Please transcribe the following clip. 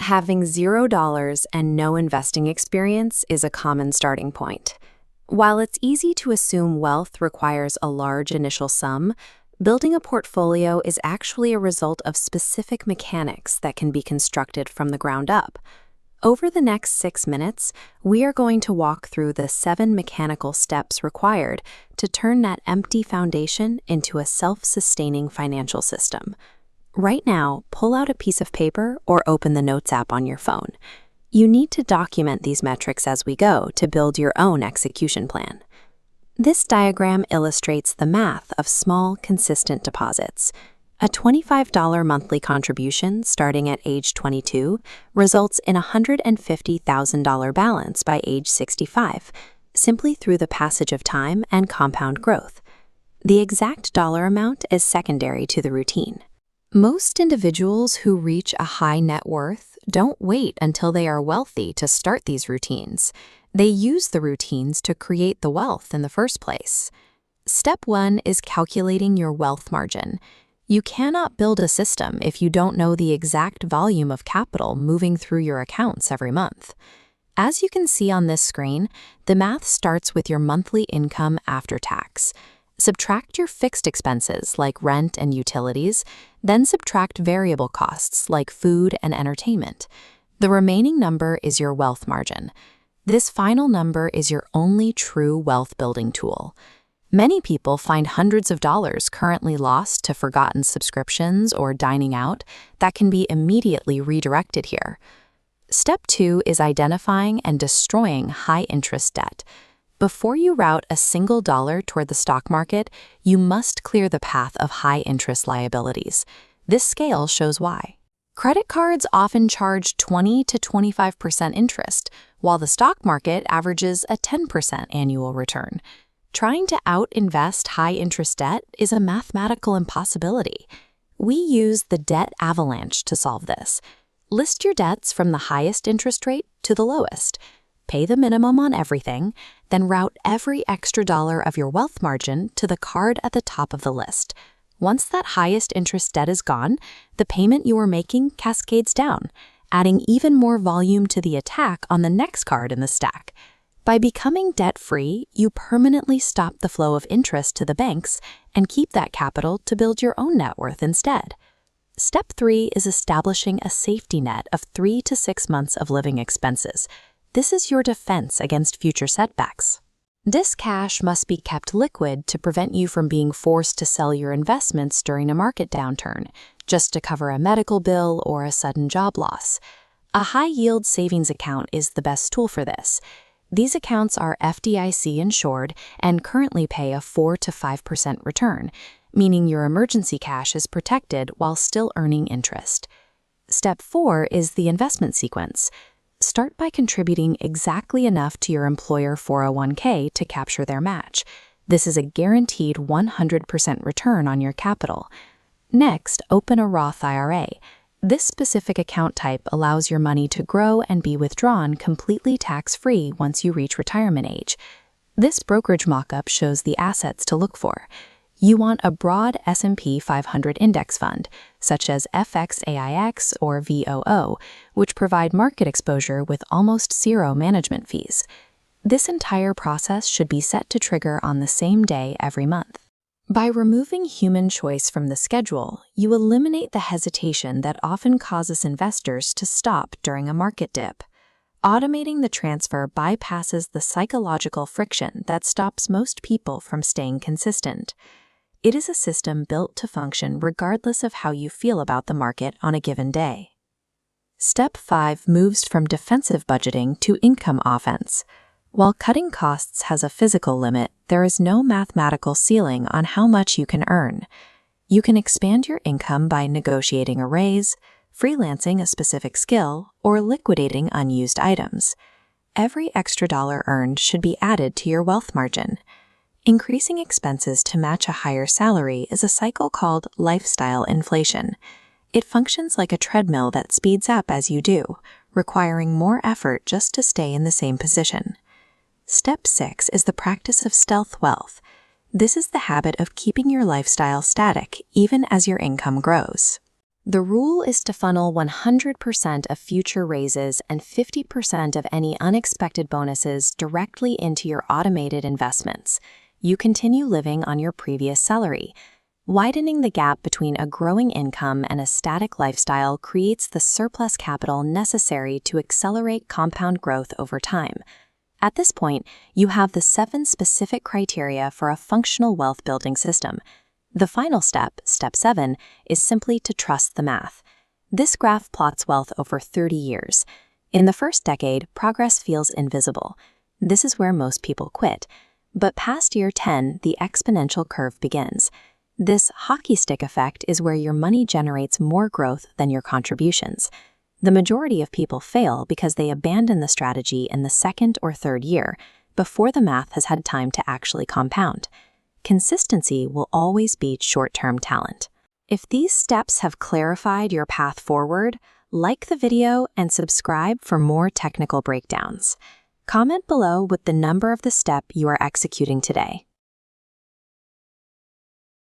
Having $0 and no investing experience is a common starting point. While it's easy to assume wealth requires a large initial sum, building a portfolio is actually a result of specific mechanics that can be constructed from the ground up. Over the next 6 minutes, we are going to walk through the 7 mechanical steps required to turn that empty foundation into a self-sustaining financial system. Right now, pull out a piece of paper or open the Notes app on your phone. You need to document these metrics as we go to build your own execution plan. This diagram illustrates the math of small, consistent deposits. A $25 monthly contribution starting at age 22 results in a $150,000 balance by age 65, simply through the passage of time and compound growth. The exact dollar amount is secondary to the routine. Most individuals who reach a high net worth don't wait until they are wealthy to start these routines. They use the routines to create the wealth in the first place. Step 1 is calculating your wealth margin. You cannot build a system if you don't know the exact volume of capital moving through your accounts every month. As you can see on this screen, the math starts with your monthly income after tax. Subtract your fixed expenses like rent and utilities, then subtract variable costs like food and entertainment. The remaining number is your wealth margin. This final number is your only true wealth building tool. Many people find hundreds of dollars currently lost to forgotten subscriptions or dining out that can be immediately redirected here. Step 2 is identifying and destroying high-interest debt. Before you route a single dollar toward the stock market, you must clear the path of high-interest liabilities. This scale shows why. Credit cards often charge 20 to 25% interest, while the stock market averages a 10% annual return. Trying to out-invest high-interest debt is a mathematical impossibility. We use the debt avalanche to solve this. List your debts from the highest interest rate to the lowest. Pay the minimum on everything, then route every extra dollar of your wealth margin to the card at the top of the list. Once that highest interest debt is gone, the payment you are making cascades down, adding even more volume to the attack on the next card in the stack. By becoming debt-free, you permanently stop the flow of interest to the banks and keep that capital to build your own net worth instead. Step 3 is establishing a safety net of 3 to 6 months of living expenses. This is your defense against future setbacks. This cash must be kept liquid to prevent you from being forced to sell your investments during a market downturn, just to cover a medical bill or a sudden job loss. A high-yield savings account is the best tool for this. These accounts are FDIC insured and currently pay a 4 to 5% return, meaning your emergency cash is protected while still earning interest. Step 4 is the investment sequence. Start by contributing exactly enough to your employer 401k to capture their match. This is a guaranteed 100% return on your capital. Next, open a Roth IRA. This specific account type allows your money to grow and be withdrawn completely tax-free once you reach retirement age. This brokerage mockup shows the assets to look for. You want a broad S&P 500 index fund, such as FXAIX or VOO, which provide market exposure with almost zero management fees. This entire process should be set to trigger on the same day every month. By removing human choice from the schedule, you eliminate the hesitation that often causes investors to stop during a market dip. Automating the transfer bypasses the psychological friction that stops most people from staying consistent. It is a system built to function regardless of how you feel about the market on a given day. Step 5 moves from defensive budgeting to income offense. While cutting costs has a physical limit, there is no mathematical ceiling on how much you can earn. You can expand your income by negotiating a raise, freelancing a specific skill, or liquidating unused items. Every extra dollar earned should be added to your wealth margin. Increasing expenses to match a higher salary is a cycle called lifestyle inflation. It functions like a treadmill that speeds up as you do, requiring more effort just to stay in the same position. Step 6 is the practice of stealth wealth. This is the habit of keeping your lifestyle static even as your income grows. The rule is to funnel 100% of future raises and 50% of any unexpected bonuses directly into your automated investments. You continue living on your previous salary. Widening the gap between a growing income and a static lifestyle creates the surplus capital necessary to accelerate compound growth over time. At this point, you have the 7 specific criteria for a functional wealth-building system. The final step, step 7, is simply to trust the math. This graph plots wealth over 30 years. In the first decade, progress feels invisible. This is where most people quit. But past year 10, the exponential curve begins. This hockey stick effect is where your money generates more growth than your contributions. The majority of people fail because they abandon the strategy in the second or third year, before the math has had time to actually compound. Consistency will always beat short-term talent. If these steps have clarified your path forward, like the video and subscribe for more technical breakdowns. Comment below with the number of the step you are executing today.